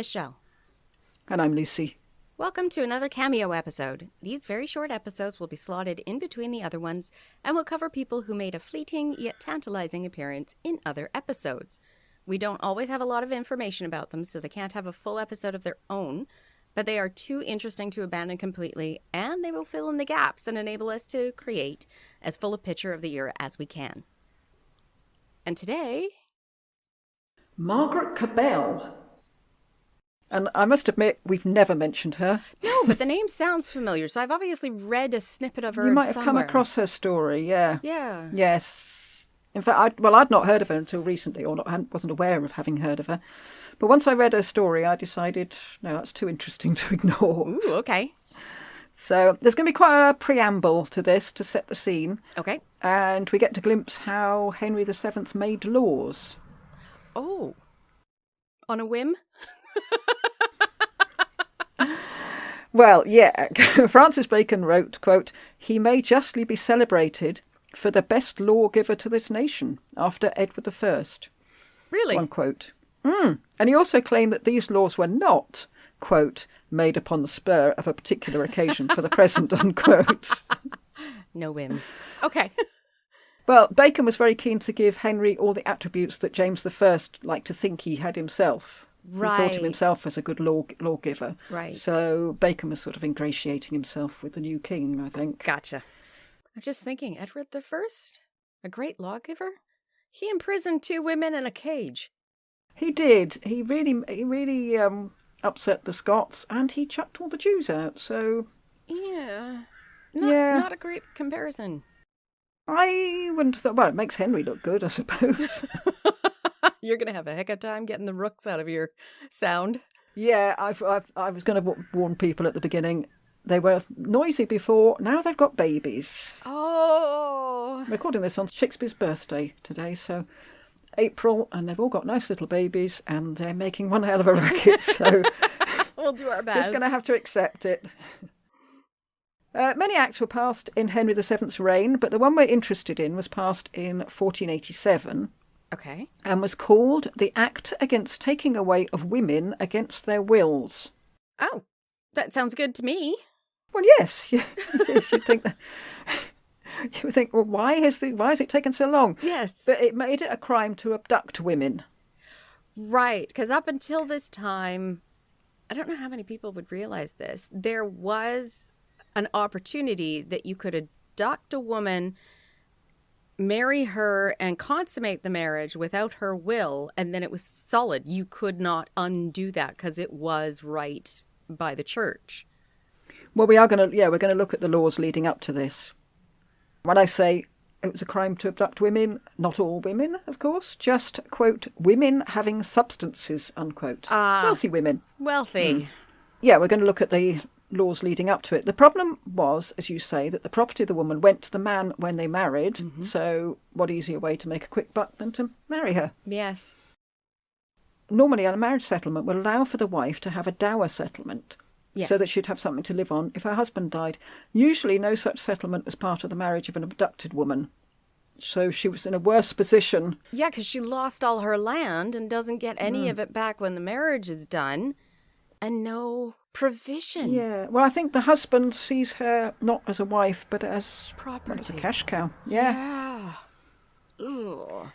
Michelle. And I'm Lucy. Welcome to another Cameo episode. These very short episodes will be slotted in between the other ones and will cover people who made a fleeting yet tantalizing appearance in other episodes. We don't always have a lot of information about them, so they can't have a full episode of their own, but they are too interesting to abandon completely, and they will fill in the gaps and enable us to create as full a picture of the era as we can. And today... Margaret Kebell. And I must admit, we've never mentioned her. No, but the name sounds familiar, so I've obviously read a snippet of her You might have somewhere. come across her story, yeah. Yeah. Yes. In fact, I'd not heard of her until recently, or wasn't aware of having heard of her. But once I read her story, I decided, no, that's too interesting to ignore. Ooh, okay. So there's going to be quite a preamble to this to set the scene. Okay. And we get to glimpse how Henry VII made laws. Oh. On a whim? Well, yeah. Francis Bacon wrote, quote, "He may justly be celebrated for the best lawgiver to this nation after Edward I." Really? Unquote. And he also claimed that these laws were not, quote, "made upon the spur of a particular occasion for the present," unquote. No whims. Okay. Well, Bacon was very keen to give Henry all the attributes that James I liked to think he had himself. Right. He thought of himself as a good lawgiver. Right. So Bacon was sort of ingratiating himself with the new king, I think. Gotcha. I'm just thinking, Edward I? A great lawgiver? He imprisoned 2 women in a cage. He did. He really upset the Scots, and he chucked all the Jews out. So Yeah. Yeah. Not a great comparison. I wouldn't have thought. Well, it makes Henry look good, I suppose. You're going to have a heck of a time getting the rooks out of your sound. Yeah, I was going to warn people at the beginning. They were noisy before. Now they've got babies. Oh. We're recording this on Shakespeare's birthday today, so April, and they've all got nice little babies, and they're making one hell of a racket. So We'll do our best. just going to have to accept it. Many acts were passed in Henry VII's reign, but the one we're interested in was passed in 1487. Okay. And was called the Act Against Taking Away of Women Against Their Wills. Oh, that sounds good to me. Well, yes. Yes, you'd think that. You would think, well, why has it taken so long? Yes. But it made it a crime to abduct women. Right, because up until this time, I don't know how many people would realize this, there was an opportunity that you could abduct a woman, marry her, and consummate the marriage without her will, and then it was solid. You could not undo that because it was right by the church. Well, we're going to look at the laws leading up to this. When I say it was a crime to abduct women, not all women, of course, just, quote, "women having substances," unquote. Wealthy women. Wealthy. Yeah, we're going to look at the laws leading up to it. The problem was, as you say, that the property of the woman went to the man when they married. Mm-hmm. So what easier way to make a quick buck than to marry her? Yes. Normally, a marriage settlement will allow for the wife to have a dower settlement. Yes. So that she'd have something to live on if her husband died. Usually no such settlement was part of the marriage of an abducted woman. So she was in a worse position. Yeah, because she lost all her land and doesn't get any of it back when the marriage is done. And no provision. Yeah. Well, I think the husband sees her not as a wife, but as property. As a cash cow. Yeah. Yeah. Ugh.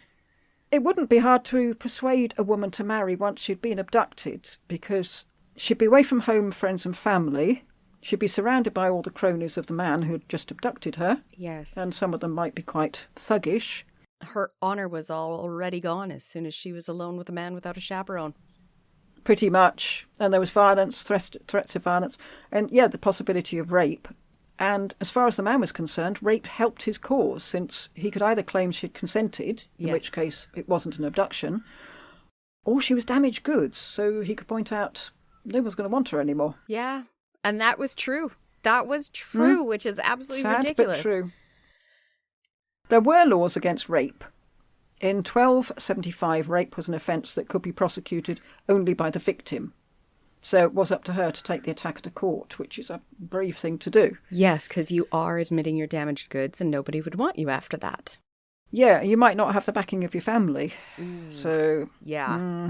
It wouldn't be hard to persuade a woman to marry once she'd been abducted, because she'd be away from home, friends and family. She'd be surrounded by all the cronies of the man who'd just abducted her. Yes. And some of them might be quite thuggish. Her honour was already gone as soon as she was alone with a man without a chaperone. Pretty much. And there was violence, threats of violence, and, yeah, the possibility of rape. And as far as the man was concerned, rape helped his cause, since he could either claim she'd consented, in which case it wasn't an abduction, or she was damaged goods, so he could point out no one's going to want her anymore. Yeah, and that was true. That was true, which is absolutely sad, ridiculous. But true. There were laws against rape. In 1275, rape was an offence that could be prosecuted only by the victim. So it was up to her to take the attacker to court, which is a brave thing to do. Yes, because you are admitting your damaged goods and nobody would want you after that. Yeah, you might not have the backing of your family. Ooh, So, yeah.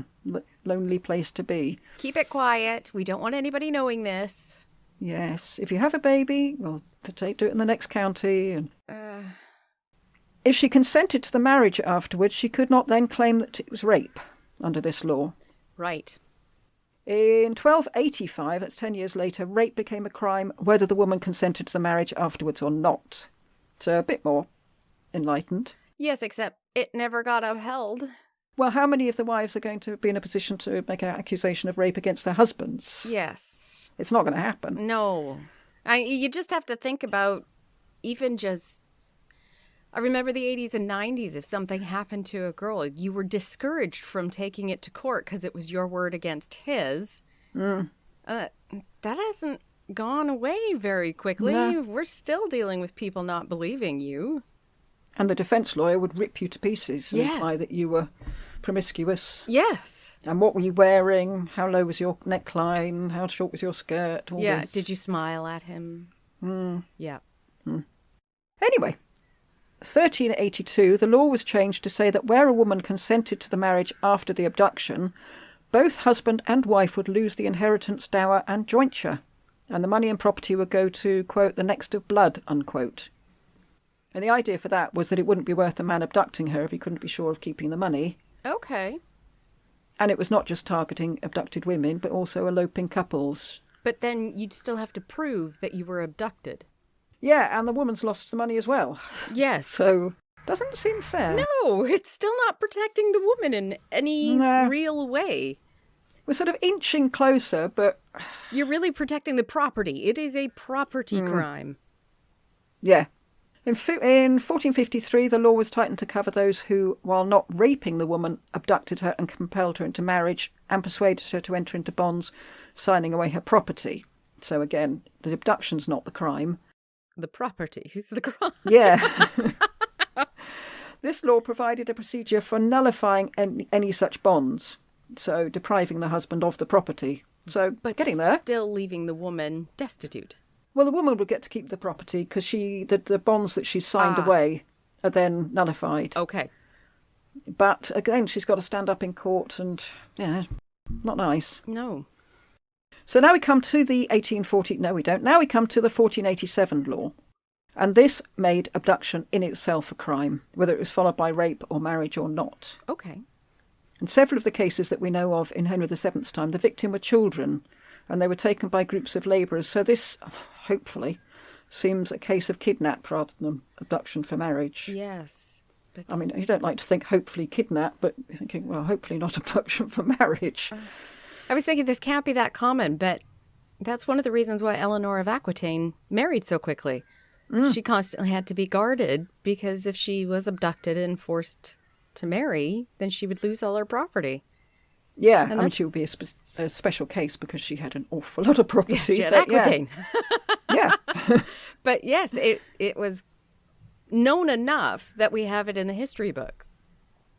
lonely place to be. Keep it quiet. We don't want anybody knowing this. Yes, if you have a baby, well, do it in the next county. And if she consented to the marriage afterwards, she could not then claim that it was rape under this law. Right. In 1285, that's 10 years later, rape became a crime whether the woman consented to the marriage afterwards or not. So a bit more enlightened. Yes, except it never got upheld. Well, how many of the wives are going to be in a position to make an accusation of rape against their husbands? Yes. It's not going to happen. No. You just have to think about even just... I remember the 80s and 90s, if something happened to a girl, you were discouraged from taking it to court because it was your word against his. That hasn't gone away very quickly. No. We're still dealing with people not believing you. And the defence lawyer would rip you to pieces and Yes. imply that you were promiscuous. Yes. And what were you wearing? How low was your neckline? How short was your skirt? All Yeah. this. Did you smile at him? Yeah. Anyway, 1382, the law was changed to say that where a woman consented to the marriage after the abduction, both husband and wife would lose the inheritance, dower and jointure, and the money and property would go to, quote, the next of blood, unquote. And the idea for that was that it wouldn't be worth the man abducting her if he couldn't be sure of keeping the money. Okay. And it was not just targeting abducted women, but also eloping couples. But then you'd still have to prove that you were abducted. Yeah, and the woman's lost the money as well. Yes. So, doesn't seem fair. No, it's still not protecting the woman in any No. real way. We're sort of inching closer, but You're really protecting the property. It is a property crime. yeah. In 1453, the law was tightened to cover those who, while not raping the woman, abducted her and compelled her into marriage and persuaded her to enter into bonds, signing away her property. So again, the abduction's not the crime. The property is the crime. Yeah. This law provided a procedure for nullifying any such bonds, so depriving the husband of the property. So But getting there. still leaving the woman destitute. Well, the woman would get to keep the property because the bonds that she signed away are then nullified. Okay. But again, she's got to stand up in court and, yeah, not nice. No. So now we come to the 1840... No, we don't. Now we come to the 1487 law. And this made abduction in itself a crime, whether it was followed by rape or marriage or not. Okay. In several of the cases that we know of in Henry VII's time, the victim were children, and they were taken by groups of labourers. So this, hopefully, seems a case of kidnap rather than abduction for marriage. Yes. But I mean, you don't like to think hopefully kidnap, but you're thinking, well, hopefully not abduction for marriage. I was thinking this can't be that common, but that's one of the reasons why Eleanor of Aquitaine married so quickly. She constantly had to be guarded because if she was abducted and forced to marry, then she would lose all her property. Yeah, I mean, she would be a special case because she had an awful lot of property. She had but Aquitaine. Yeah. But yes, it was known enough that we have it in the history books.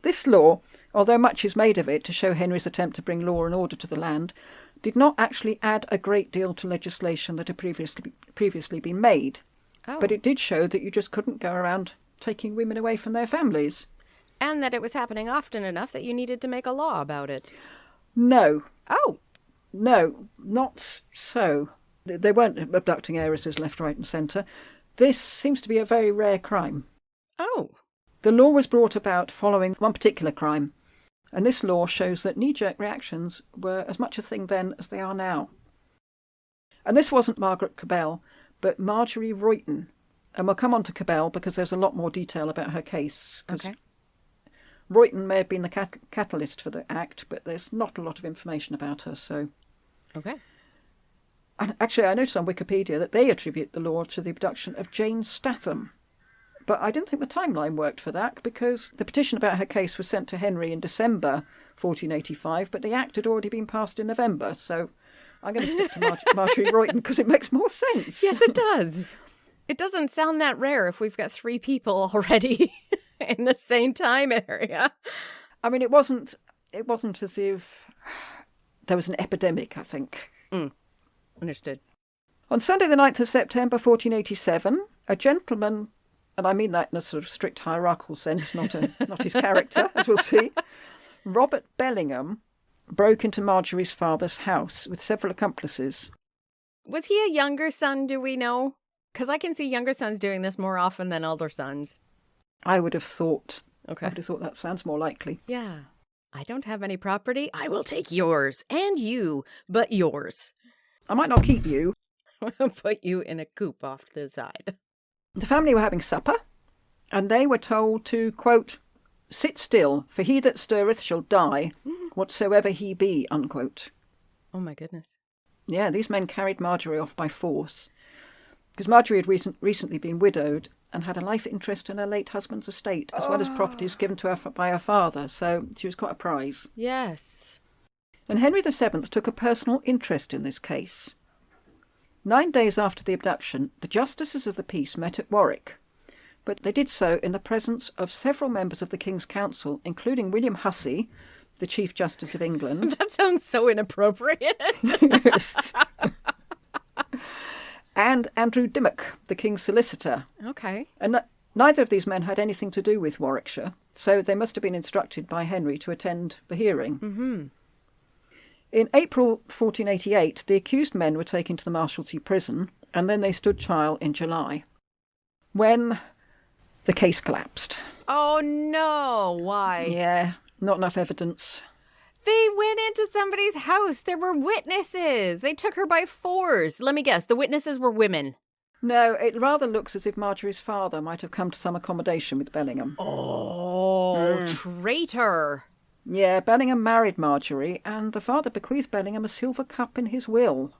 This law, although much is made of it to show Henry's attempt to bring law and order to the land, did not actually add a great deal to legislation that had previously been made. Oh. But it did show that you just couldn't go around taking women away from their families. And that it was happening often enough that you needed to make a law about it. No. Oh. No, not so. They weren't abducting heiresses left, right and centre. This seems to be a very rare crime. Oh. The law was brought about following one particular crime, and this law shows that knee-jerk reactions were as much a thing then as they are now. And this wasn't Margaret Kebell, but Marjorie Royton. And we'll come on to Kebell because there's a lot more detail about her case. Okay. Royton may have been the catalyst for the act, but there's not a lot of information about her, so... Okay. And actually, I noticed on Wikipedia that they attribute the law to the abduction of Jane Statham. But I didn't think the timeline worked for that because the petition about her case was sent to Henry in December 1485, but the act had already been passed in November, so I'm going to stick to Marjorie Royton because it makes more sense. Yes, it does. It doesn't sound that rare if we've got 3 people already in the same time area. I mean, it wasn't as if there was an epidemic, I think. Understood. On Sunday the 9th of September 1487, a gentleman and I mean that in a sort of strict hierarchical sense, not his character, as we'll see, Robert Bellingham broke into Marjorie's father's house with several accomplices. Was he a younger son, do we know? Because I can see younger sons doing this more often than older sons. I would have thought Okay. that sounds more likely. Yeah. I don't have any property. I will take yours. And you, but yours. I might not keep you. I'll put you in a coop off to the side. The family were having supper, and they were told to, quote, "Sit still, for he that stirreth shall die, whatsoever he be," unquote. Oh, my goodness. Yeah, these men carried Marjorie off by force, because Marjorie had recently been widowed and had a life interest in her late husband's estate, as well as properties given to her by her father, so she was quite a prize. Yes. And Henry VII took a personal interest in this case. 9 days after the abduction, the justices of the peace met at Warwick, but they did so in the presence of several members of the King's Council, including William Hussey, the Chief Justice of England. That sounds so inappropriate. Yes. And Andrew Dimmock, the King's Solicitor. Okay. And neither of these men had anything to do with Warwickshire, so they must have been instructed by Henry to attend the hearing. Mm-hmm. In April 1488, the accused men were taken to the Marshalsea prison, and then they stood trial in July, when the case collapsed. Oh, no. Why? Yeah, not enough evidence. They went into somebody's house. There were witnesses. They took her by force. Let me guess. The witnesses were women. No, it rather looks as if Marjorie's father might have come to some accommodation with Bellingham. Oh, traitor. Yeah, Bellingham married Marjorie, and the father bequeathed Bellingham a silver cup in his will.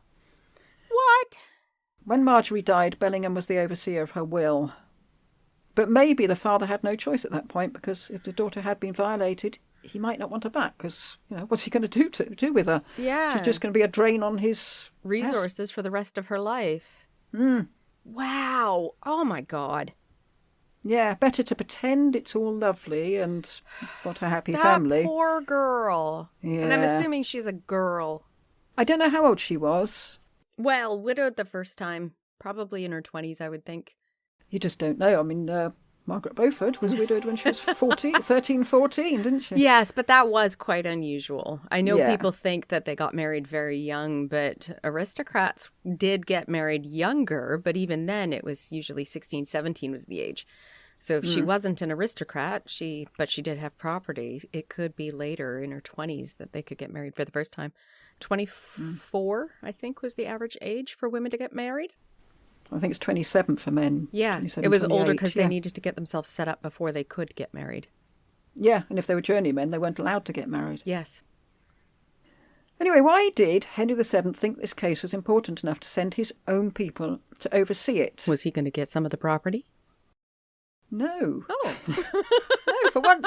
What? When Marjorie died, Bellingham was the overseer of her will. But maybe the father had no choice at that point, because if the daughter had been violated, he might not want her back, because, what's he going to do with her? Yeah. She's just going to be a drain on his resources for the rest of her life. Wow. Oh, my God. Yeah, better to pretend it's all lovely and got a happy that family. Poor girl. Yeah. And I'm assuming she's a girl. I don't know how old she was. Well, widowed the first time. Probably in her 20s, I would think. You just don't know. I mean, Margaret Beaufort was widowed when she was 13, 14, didn't she? Yes, but that was quite unusual. I know Yeah. people think that they got married very young, but aristocrats did get married younger, but even then it was usually 16, 17 was the age. So if she wasn't an aristocrat, but she did have property, it could be later in her 20s that they could get married for the first time. 24, I think, was the average age for women to get married. I think it's 27 for men. Yeah, 27, it was older 28, because yeah. they needed to get themselves set up before they could get married. Yeah, and if they were journeymen, they weren't allowed to get married. Yes. Anyway, why did Henry VII think this case was important enough to send his own people to oversee it? Was he going to get some of the property? No. Oh. No,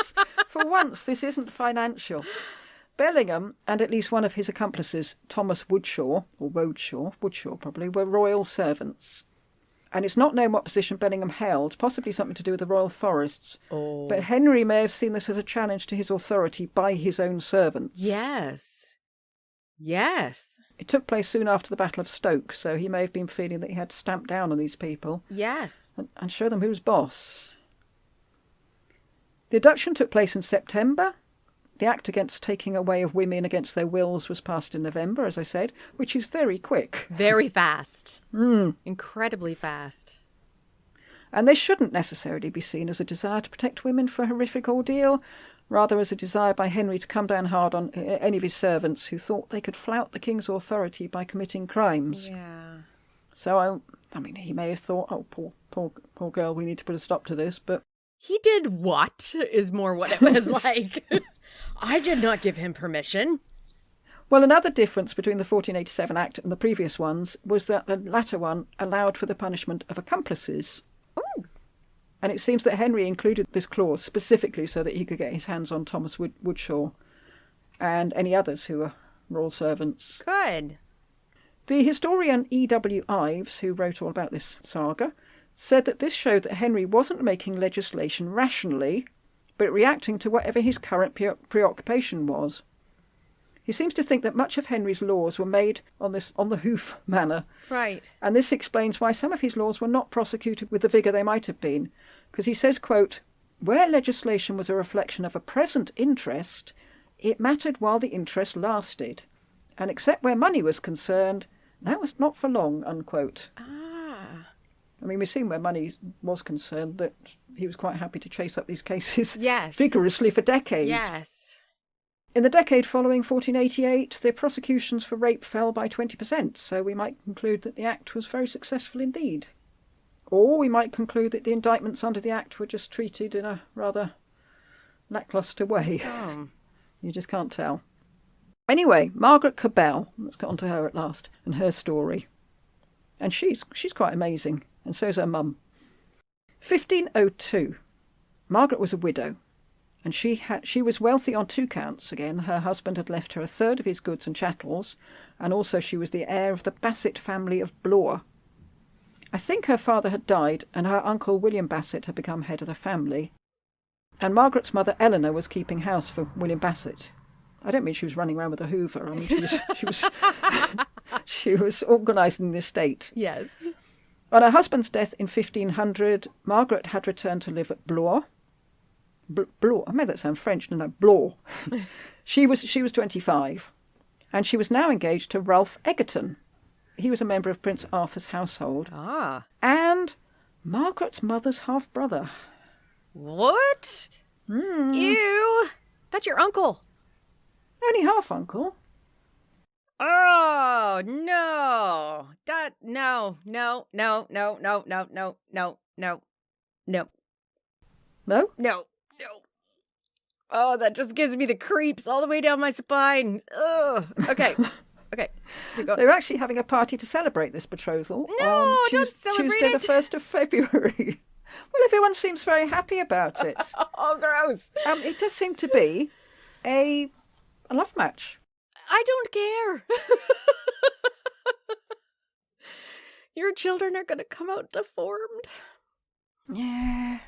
for once, this isn't financial. Bellingham and at least one of his accomplices, Thomas Woodshaw probably, were royal servants. And it's not known what position Bellingham held, possibly something to do with the royal forests. Oh. But Henry may have seen this as a challenge to his authority by his own servants. Yes. Yes. It took place soon after the Battle of Stoke, so he may have been feeling that he had to stamp down on these people Yes. and show them who's boss. The abduction took place in September. The act against taking away of women against their wills was passed in November, as I said, which is very quick. Very fast. Incredibly fast. And this shouldn't necessarily be seen as a desire to protect women from a horrific ordeal, rather as a desire by Henry to come down hard on any of his servants who thought they could flout the king's authority by committing crimes. Yeah. So, I mean, he may have thought, oh, poor girl, we need to put a stop to this, but... He did what is more what it was like. I did not give him permission. Well, another difference between the 1487 Act and the previous ones was that the latter one allowed for the punishment of accomplices. Oh. And it seems that Henry included this clause specifically so that he could get his hands on Thomas Woodshaw and any others who were royal servants. Good. The historian E.W. Ives, who wrote all about this saga, said that this showed that Henry wasn't making legislation rationally, but reacting to whatever his current preoccupation was. He seems to think that much of Henry's laws were made on the hoof manner. Right. And this explains why some of his laws were not prosecuted with the vigour they might have been. Because he says, quote, "Where legislation was a reflection of a present interest, it mattered while the interest lasted. And except where money was concerned, that was not for long," unquote. Ah. I mean, we've seen where money was concerned that he was quite happy to chase up these cases Yes. vigorously for decades. Yes. In the decade following 1488, the prosecutions for rape fell by 20%, so we might conclude that the Act was very successful indeed. Or we might conclude that the indictments under the Act were just treated in a rather lacklustre way. Oh. You just can't tell. Anyway, Margaret Kebell, let's get on to her at last, and her story. And she's quite amazing, and so's her mum. 1502. Margaret was a widow, and she was wealthy on 2 counts again. Her husband had left her a third of his goods and chattels, and also she was the heir of the Bassett family of Bloor. I think her father had died, and her uncle William Bassett had become head of the family. And Margaret's mother Eleanor was keeping house for William Bassett. I don't mean she was running around with a hoover. I mean she was organising the estate. Yes. On her husband's death in 1500, Margaret had returned to live at Bloor. Bloor. I made that sound French. No, Bloor. She was 25, and she was now engaged to Ralph Egerton. He was a member of Prince Arthur's household. Ah. And Margaret's mother's half-brother. What? Ew. That's your uncle. Only half-uncle. Oh, no. No. No? No. Oh, that just gives me the creeps all the way down my spine. Ugh. Okay. Keep going. They were actually having a party to celebrate this betrothal No, on don't celebrate Tuesday it. the 1st of February. Well, everyone seems very happy about it. Oh, gross. It does seem to be a love match. I don't care. Your children are going to come out deformed. Yeah.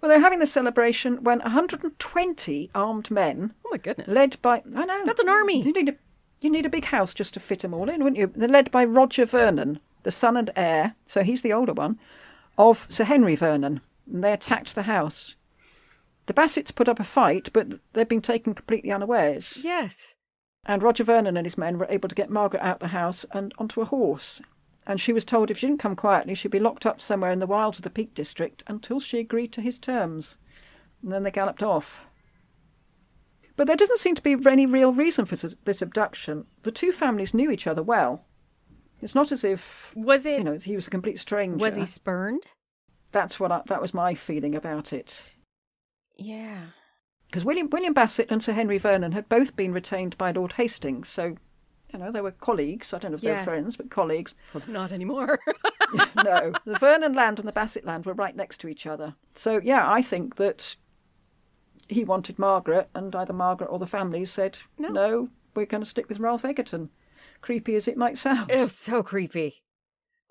Well, they're having the celebration when 120 armed men, Oh, my goodness. led by... I know. That's an army. You need a big house just to fit them all in, wouldn't you? They're led by Roger Vernon, the son and heir, so he's the older one, of Sir Henry Vernon, and they attacked the house. The Bassetts put up a fight, but they'd been taken completely unawares. Yes. And Roger Vernon and his men were able to get Margaret out the house and onto a horse. And she was told if she didn't come quietly, she'd be locked up somewhere in the wilds of the Peak District until she agreed to his terms. And then they galloped off. But there doesn't seem to be any real reason for this abduction. The two families knew each other well. It's not as if he was a complete stranger. Was he spurned? That was my feeling about it. Yeah. Because William Bassett and Sir Henry Vernon had both been retained by Lord Hastings, so they were colleagues. I don't know if they were friends, but colleagues. Well, not anymore. No, the Vernon land and the Bassett land were right next to each other. So yeah, I think that he wanted Margaret, and either Margaret or the family said, no, we're going to stick with Ralph Egerton. Creepy as it might sound. It was so creepy.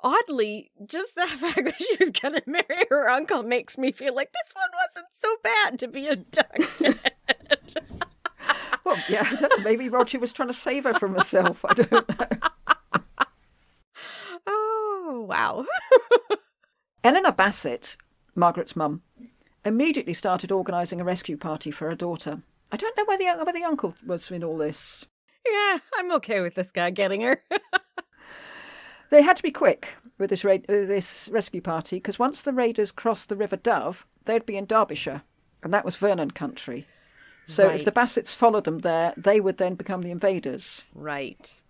Oddly, just the fact that she was going to marry her uncle makes me feel like this one wasn't so bad to be abducted. Well, yeah, maybe Roger was trying to save her from herself. I don't know. Oh, wow. Eleanor Bassett, Margaret's mum, immediately started organising a rescue party for her daughter. I don't know where the uncle was in all this. Yeah, I'm okay with this guy getting her. They had to be quick with this rescue party, because once the raiders crossed the River Dove, they'd be in Derbyshire, and that was Vernon country. So if the Bassets followed them there, they would then become the invaders. Right.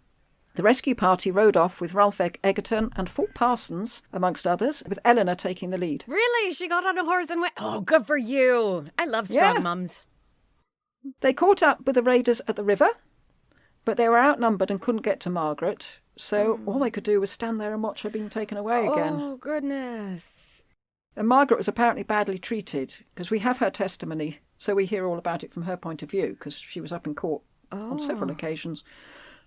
The rescue party rode off with Ralph Egerton and Fulk Parsons, amongst others, with Eleanor taking the lead. Really? She got on a horse and went... Oh, good for you. I love strong mums. They caught up with the raiders at the river, but they were outnumbered and couldn't get to Margaret, so all they could do was stand there and watch her being taken away again. Oh, goodness. And Margaret was apparently badly treated, because we have her testimony, so we hear all about it from her point of view, because she was up in court on several occasions.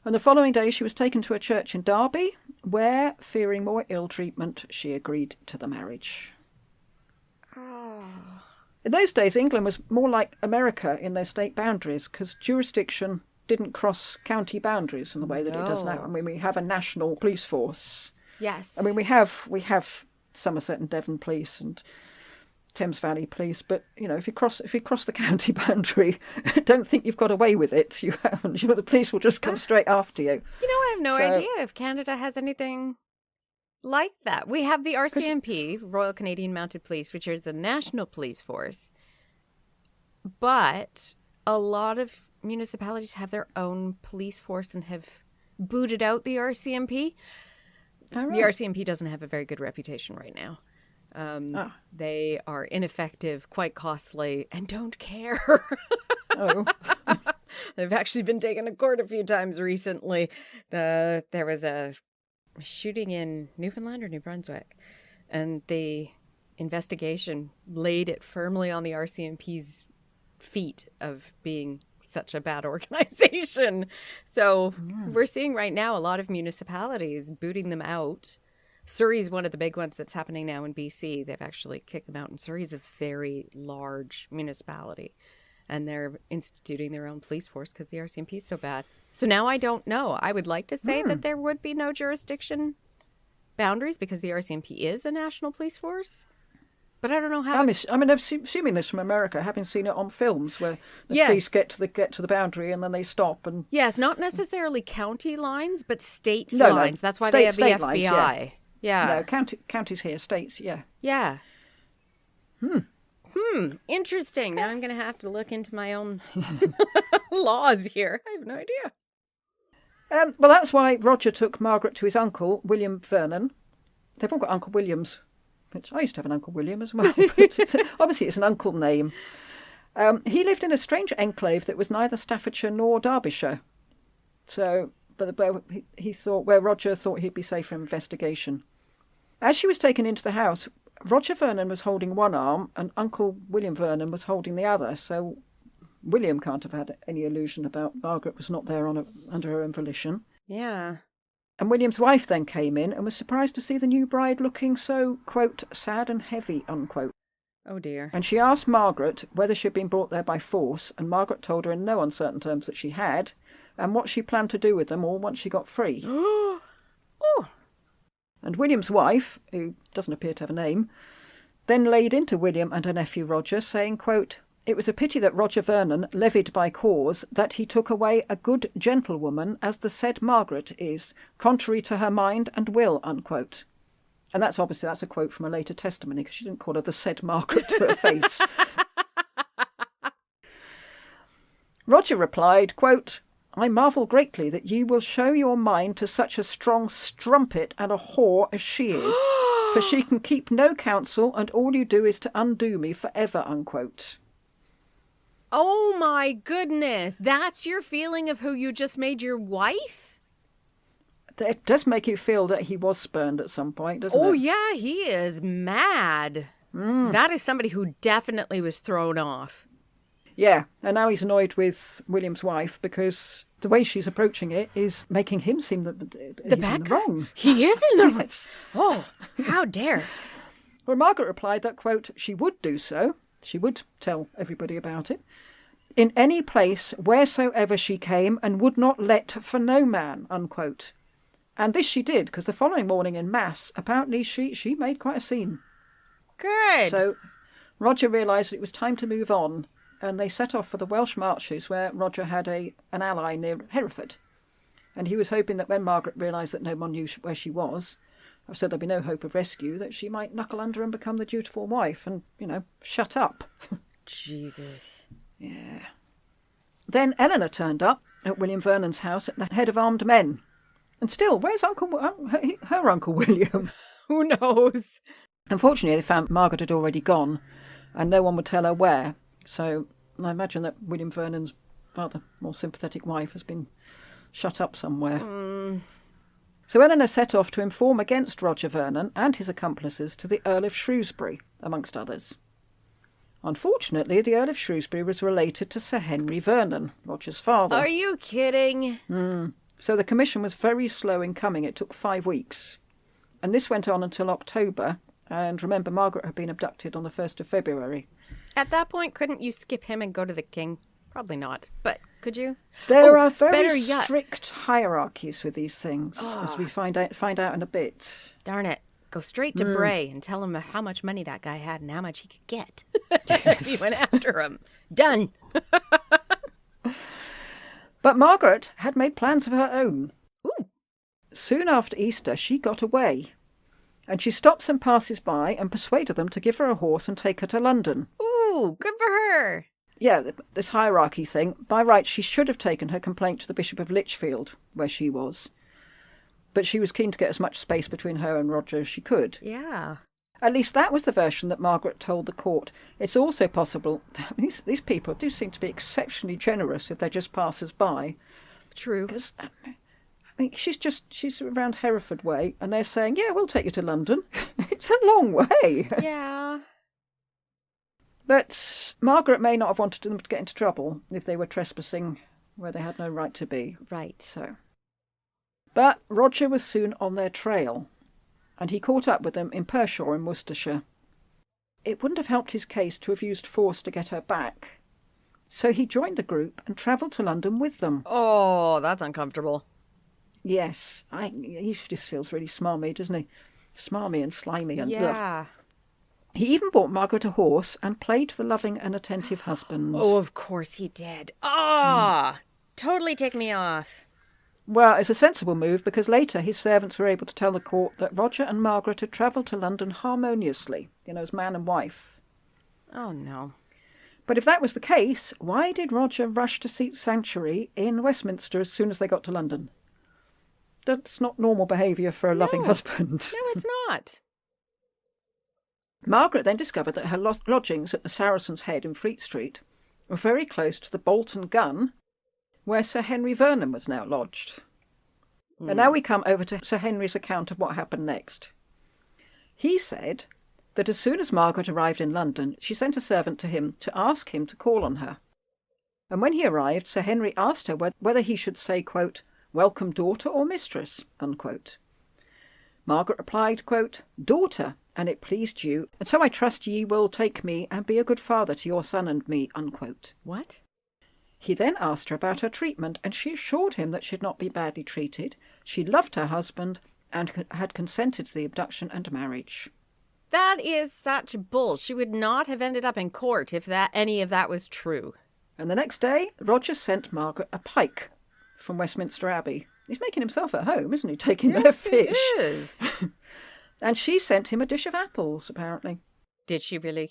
And the following day she was taken to a church in Derby, where, fearing more ill treatment, she agreed to the marriage. Oh. In those days, England was more like America in their state boundaries, because jurisdiction didn't cross county boundaries in the way that it does now. I mean, we have a national police force. Yes. I mean, we have Somerset and Devon Police and Thames Valley Police, but if you cross the county boundary, don't think you've got away with it. You haven't. The police will just come straight after you. I have no idea if Canada has anything like that. We have the RCMP, Royal Canadian Mounted Police, which is a national police force, but a lot of municipalities have their own police force and have booted out the RCMP. Right. The RCMP doesn't have a very good reputation right now. They are ineffective, quite costly, and don't care. They've actually been taken to court a few times recently. There was a shooting in Newfoundland or New Brunswick, and the investigation laid it firmly on the RCMP's feet of being such a bad organization. So we're seeing right now a lot of municipalities booting them out. Surrey's one of the big ones that's happening now in BC. They've actually kicked them out, and Surrey's a very large municipality, and they're instituting their own police force because the RCMP is so bad. So now I don't know. I would like to say that there would be no jurisdiction boundaries because the RCMP is a national police force. But I don't know how. I'm assuming this from America, having seen it on films where the police get to the boundary and then they stop and. Yes, not necessarily county lines, but state lines. That's why they have the FBI. Lines, yeah. No, counties here, states. Yeah. Yeah. Interesting. Now I'm going to have to look into my own laws here. I have no idea. Well, that's why Roger took Margaret to his uncle, William Vernon. They've all got Uncle Williams. Which I used to have an Uncle William as well. Obviously, it's an uncle name. He lived in a strange enclave that was neither Staffordshire nor Derbyshire. So, but he thought where Roger thought he'd be safe from investigation. As she was taken into the house, Roger Vernon was holding one arm and Uncle William Vernon was holding the other. So William can't have had any illusion about Margaret was not there under her own volition. Yeah. And William's wife then came in and was surprised to see the new bride looking so, quote, sad and heavy, unquote. Oh, dear. And she asked Margaret whether she had been brought there by force, and Margaret told her in no uncertain terms that she had, and what she planned to do with them all once she got free. Oh. And William's wife, who doesn't appear to have a name, then laid into William and her nephew Roger, saying, quote, "It was a pity that Roger Vernon, levied by cause, that he took away a good gentlewoman as the said Margaret is, contrary to her mind and will," unquote. And that's a quote from a later testimony, because she didn't call her the said Margaret to her face. Roger replied, quote, "I marvel greatly that you will show your mind to such a strong strumpet and a whore as she is, for she can keep no counsel, and all you do is to undo me for ever," unquote. Oh my goodness. That's your feeling of who you just made your wife? It does make you feel that he was spurned at some point, doesn't it? Oh yeah, he is mad. That is somebody who definitely was thrown off. Yeah, and now he's annoyed with William's wife because the way she's approaching it is making him seem that he's in the wrong. He is in the wrong. Yes. Oh, how dare. Well, Margaret replied that, quote, she would do so. She would tell everybody about it. "In any place wheresoever she came, and would not let for no man," unquote. And this she did, because the following morning in Mass, apparently she made quite a scene. Good. So Roger realised that it was time to move on, and they set off for the Welsh Marches, where Roger had an ally near Hereford. And he was hoping that when Margaret realised that no one knew where she was, so there'd be no hope of rescue, that she might knuckle under and become the dutiful wife and, shut up. Jesus. Yeah. Then Eleanor turned up at William Vernon's house at the head of armed men. And still, where's her Uncle William? Who knows? Unfortunately, they found Margaret had already gone, and no one would tell her where. So I imagine that William Vernon's rather more sympathetic wife has been shut up somewhere. So Eleanor set off to inform against Roger Vernon and his accomplices to the Earl of Shrewsbury, amongst others. Unfortunately, the Earl of Shrewsbury was related to Sir Henry Vernon, Roger's father. Are you kidding? So the commission was very slow in coming. It took 5 weeks. And this went on until October. And remember, Margaret had been abducted on the 1st of February. At that point, couldn't you skip him and go to the king? Probably not. But could you? There are better very yet. strict hierarchies with these things, as we find out in a bit. Darn it. Go straight to Bray and tell him how much money that guy had and how much he could get. If he went after him. Done. But Margaret had made plans of her own. Ooh. Soon after Easter, she got away. And she stopped some passers-by and persuaded them to give her a horse and take her to London. Ooh, good for her. Yeah, this hierarchy thing. By rights, she should have taken her complaint to the Bishop of Lichfield, where she was. But she was keen to get as much space between her and Roger as she could. Yeah. At least that was the version that Margaret told the court. It's also possible, these people do seem to be exceptionally generous if they're just passers-by. True. Because, I mean, she's around Hereford way, and they're saying, yeah, we'll take you to London. It's a long way. Yeah. But Margaret may not have wanted them to get into trouble if they were trespassing where they had no right to be. Right. So, but Roger was soon on their trail, and he caught up with them in Pershore in Worcestershire. It wouldn't have helped his case to have used force to get her back. So he joined the group and travelled to London with them. Oh, that's uncomfortable. Yes, he just feels really smarmy, doesn't he? Smarmy and slimy. And Yeah. ugh. He even bought Margaret a horse and played the loving and attentive husband. Oh, of course he did. Ah, totally ticked me off. Well, it's a sensible move because later his servants were able to tell the court that Roger and Margaret had travelled to London harmoniously, as man and wife. Oh, no. But if that was the case, why did Roger rush to seek sanctuary in Westminster as soon as they got to London? That's not normal behaviour for a loving husband. No, it's not. Margaret then discovered that her lodgings at the Saracen's Head in Fleet Street were very close to the Bolt and Gun, where Sir Henry Vernon was now lodged. And now we come over to Sir Henry's account of what happened next. He said that as soon as Margaret arrived in London, she sent a servant to him to ask him to call on her. And when he arrived, Sir Henry asked her whether he should say, quote, welcome daughter or mistress, unquote. Margaret replied, quote, daughter, and it pleased you, and so I trust ye will take me and be a good father to your son and me, unquote. What? He then asked her about her treatment, and she assured him that she'd not be badly treated. She loved her husband and had consented to the abduction and marriage. That is such bull. She would not have ended up in court if any of that was true. And the next day, Roger sent Margaret a pike from Westminster Abbey. He's making himself at home, isn't he, taking their fish? He is. And she sent him a dish of apples, apparently. Did she really?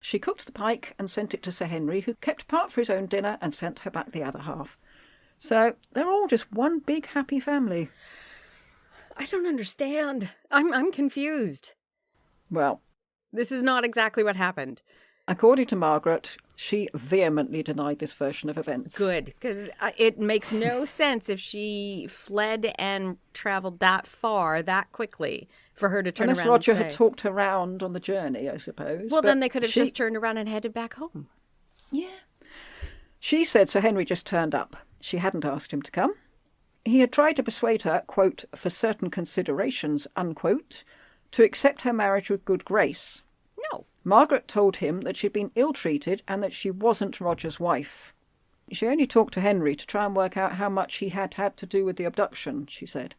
She cooked the pike and sent it to Sir Henry, who kept part for his own dinner and sent her back the other half. So they're all just one big happy family. I don't understand. I'm confused. Well, This is not exactly what happened. according to Margaret, she vehemently denied this version of events. Good, because it makes no sense if she fled and travelled that far that quickly for her to turn Unless around Roger and say. had talked her round on the journey, I suppose. Well, But then they could have she- just turned around and headed back home. Yeah. She said Sir Henry just turned up. She hadn't asked him to come. He had tried to persuade her, quote, for certain considerations, unquote, to accept her marriage with good grace. No. Margaret told him that she'd been ill-treated and that she wasn't Roger's wife. She only talked to Henry to try and work out how much he had had to do with the abduction, she said.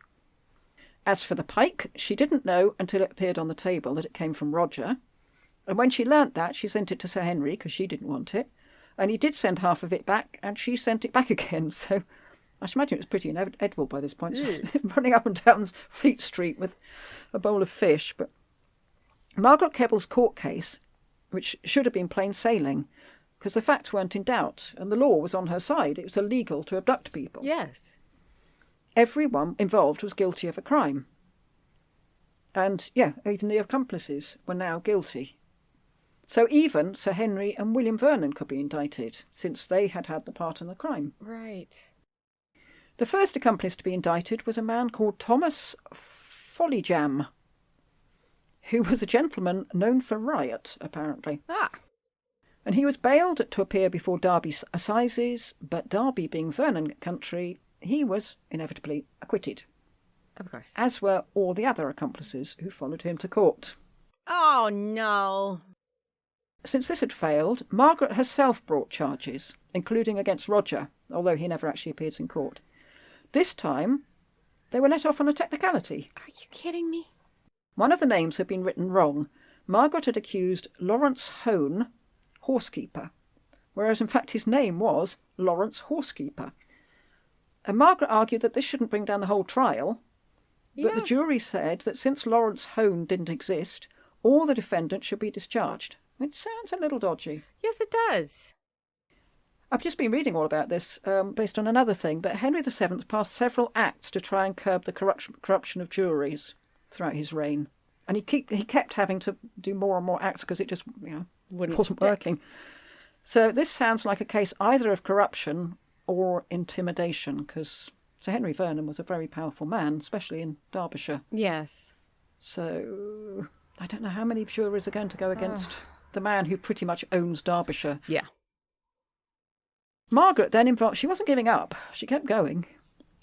As for the pike, she didn't know until it appeared on the table that it came from Roger. And when she learnt that, she sent it to Sir Henry because she didn't want it. And he did send half of it back, and she sent it back again. So I should imagine it was pretty inedible by this point. Running up and down Fleet Street with a bowl of fish. But Margaret Kebell's court case, which should have been plain sailing, because the facts weren't in doubt, and the law was on her side. It was illegal to abduct people. Yes. Everyone involved was guilty of a crime. And, yeah, even the accomplices were now guilty. So even Sir Henry and William Vernon could be indicted, since they had had the part in the crime. Right. The first accomplice to be indicted was a man called Thomas Follyjam, who was a gentleman known for riot, apparently. Ah. And he was bailed to appear before Derby assizes, but Derby being Vernon country, he was inevitably acquitted, Of course. as were all the other accomplices who followed him to court. Oh, no. Since this had failed, Margaret herself brought charges, including against Roger, although he never actually appeared in court. This time, they were let off on a technicality. Are you kidding me? One of the names had been written wrong. Margaret had accused Lawrence Hone, horsekeeper, whereas in fact his name was Lawrence Horsekeeper. And Margaret argued that this shouldn't bring down the whole trial, but the jury said that since Lawrence Hone didn't exist, all the defendants should be discharged. It sounds a little dodgy. Yes, it does. I've just been reading all about this based on another thing, but Henry VII passed several acts to try and curb the corruption of juries throughout his reign. And he kept having to do more and more acts because it just wasn't working. So this sounds like a case either of corruption or intimidation, because Sir Henry Vernon was a very powerful man, especially in Derbyshire. Yes. So I don't know how many juries are going to go against the man who pretty much owns Derbyshire. Yeah. Margaret then she wasn't giving up. She kept going.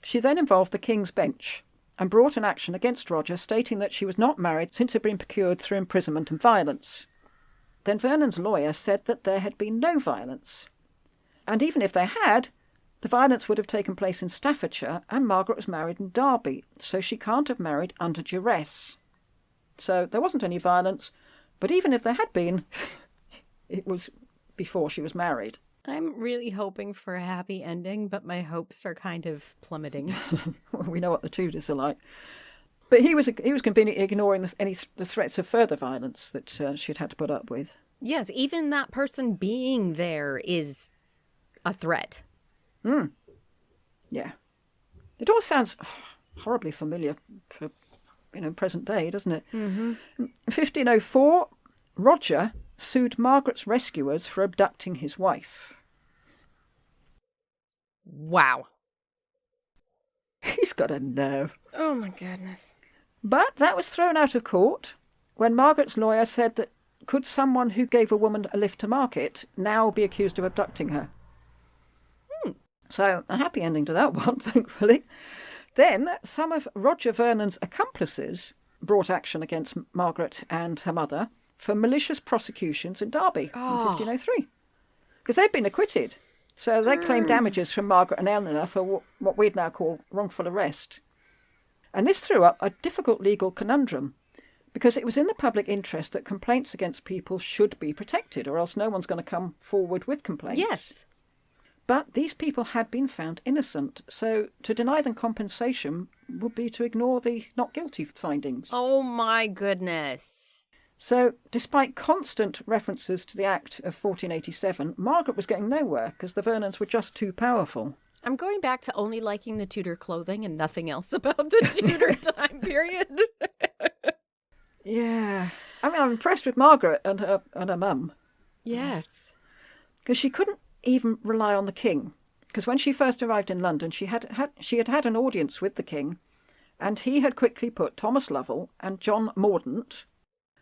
She then involved the King's Bench and brought an action against Roger, stating that she was not married since it had been procured through imprisonment and violence. Then Vernon's lawyer said that there had been no violence. And even if there had, the violence would have taken place in Staffordshire, and Margaret was married in Derby, so she can't have married under duress. So there wasn't any violence, but even if there had been, it was before she was married. I'm really hoping for a happy ending, but my hopes are kind of plummeting. Well, we know what the Tudors are like. But he was conveniently ignoring the threats of further violence that she'd had to put up with. Yes, even that person being there is a threat. Yeah. It all sounds horribly familiar for, present day, doesn't it? Mm-hmm. In 1504, Roger sued Margaret's rescuers for abducting his wife. Wow. He's got a nerve. Oh my goodness. But that was thrown out of court when Margaret's lawyer said that could someone who gave a woman a lift to market now be accused of abducting her? So a happy ending to that one, thankfully. Then some of Roger Vernon's accomplices brought action against Margaret and her mother for malicious prosecutions in Derby in 1503. Because they'd been acquitted. So they claimed damages from Margaret and Eleanor for what we'd now call wrongful arrest. And this threw up a difficult legal conundrum, because it was in the public interest that complaints against people should be protected, or else no one's going to come forward with complaints. Yes. But these people had been found innocent, so to deny them compensation would be to ignore the not guilty findings. Oh my goodness. So, despite constant references to the Act of 1487, Margaret was getting nowhere because the Vernons were just too powerful. I'm going back to only liking the Tudor clothing and nothing else about the Tudor time period. Yeah. I mean, I'm impressed with Margaret and her mum. Yes. Because she couldn't even rely on the king. Because when she first arrived in London, she had had an audience with the king, and he had quickly put Thomas Lovell and John Mordaunt,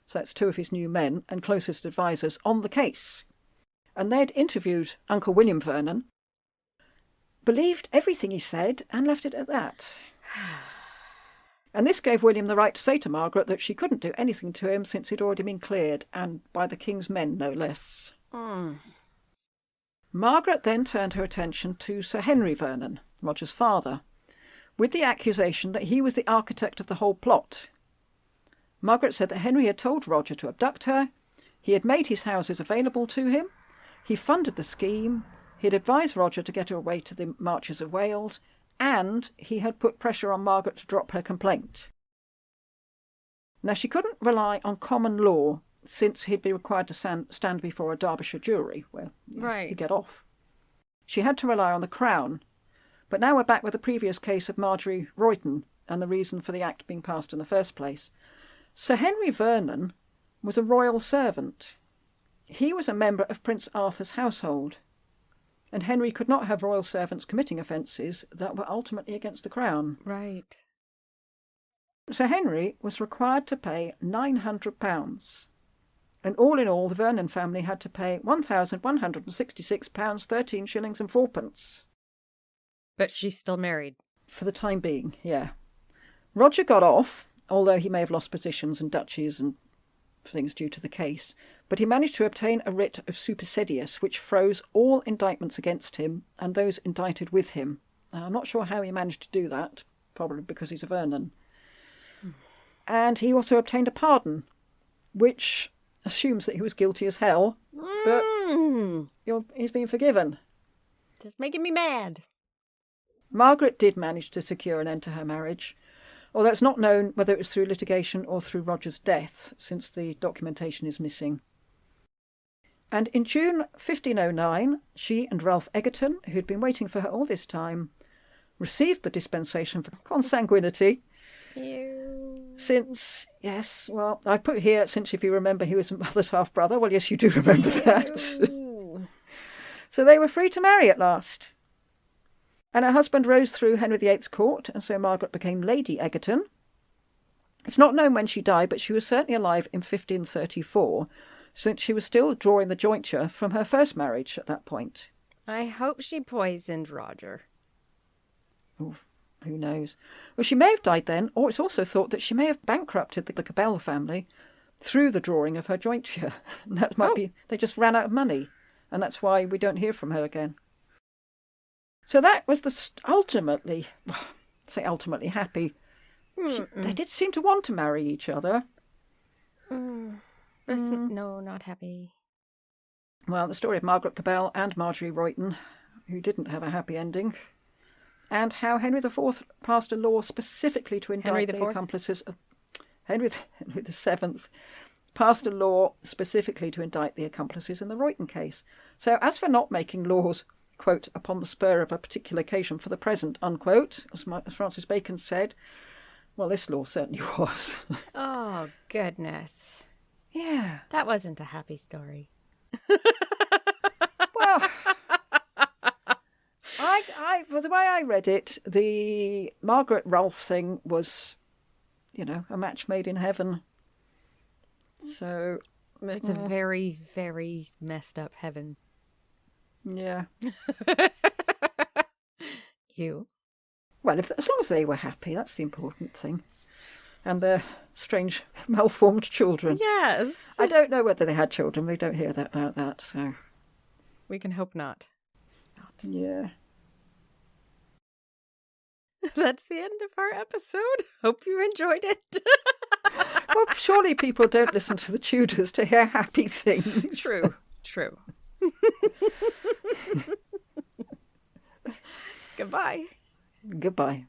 so that's two of his new men and closest advisers, on the case. And they'd interviewed Uncle William Vernon, believed everything he said, and left it at that. And this gave William the right to say to Margaret that she couldn't do anything to him since he'd already been cleared, and by the king's men, no less. Margaret then turned her attention to Sir Henry Vernon, Roger's father, with the accusation that he was the architect of the whole plot. Margaret said that Henry had told Roger to abduct her, he had made his houses available to him, he funded the scheme, he had advised Roger to get her away to the Marches of Wales, and he had put pressure on Margaret to drop her complaint. Now, she couldn't rely on common law since he'd be required to stand before a Derbyshire jury, where he'd get off. She had to rely on the Crown. But now we're back with the previous case of Marjorie Royton and the reason for the Act being passed in the first place. Sir Henry Vernon was a royal servant. He was a member of Prince Arthur's household, and Henry could not have royal servants committing offences that were ultimately against the Crown. Right. Sir Henry was required to pay £900, and all in all the Vernon family had to pay £1,166, 13 shillings and fourpence. But she's still married. For the time being, yeah. Roger got off, although he may have lost positions and duchies and things due to the case, but he managed to obtain a writ of supersedious, which froze all indictments against him and those indicted with him. I'm not sure how he managed to do that, probably because he's a Vernon. And he also obtained a pardon, which assumes that he was guilty as hell, but he's been forgiven. Just making me mad. Margaret did manage to secure an end to her marriage, although it's not known whether it was through litigation or through Roger's death, since the documentation is missing. And in June 1509, she and Ralph Egerton, who'd been waiting for her all this time, received the dispensation for consanguinity. Ew. Since, yes, well, I put here, since if you remember he was a mother's half-brother. Well, yes, you do remember that. So they were free to marry at last. And her husband rose through Henry VIII's court, and so Margaret became Lady Egerton. It's not known when she died, but she was certainly alive in 1534, since she was still drawing the jointure from her first marriage at that point. I hope she poisoned Roger. Oh, who knows? Well, she may have died then, or it's also thought that she may have bankrupted the Kebell family through the drawing of her jointure. And that might be, they just ran out of money, and that's why we don't hear from her again. So that was the ultimately happy. They did seem to want to marry each other. No, not happy. Well, the story of Margaret Kebell and Marjorie Royton, who didn't have a happy ending, and how Henry IV passed a law specifically to indict the accomplices of Henry VII passed a law specifically to indict the accomplices in the Royton case. So as for not making laws, quote, upon the spur of a particular occasion for the present, unquote, as Francis Bacon said, well, this law certainly was. Oh, goodness. Yeah. That wasn't a happy story. Well, well, the way I read it, the Margaret Ralph thing was, a match made in heaven. So it's a very, very messed up heaven. Yeah. You? Well, as long as they were happy, that's the important thing. And their strange, malformed children. Yes. I don't know whether they had children. We don't hear about that, so. We can hope not. Yeah. That's the end of our episode. Hope you enjoyed it. Well, surely people don't listen to the Tudors to hear happy things. True. Goodbye. Goodbye.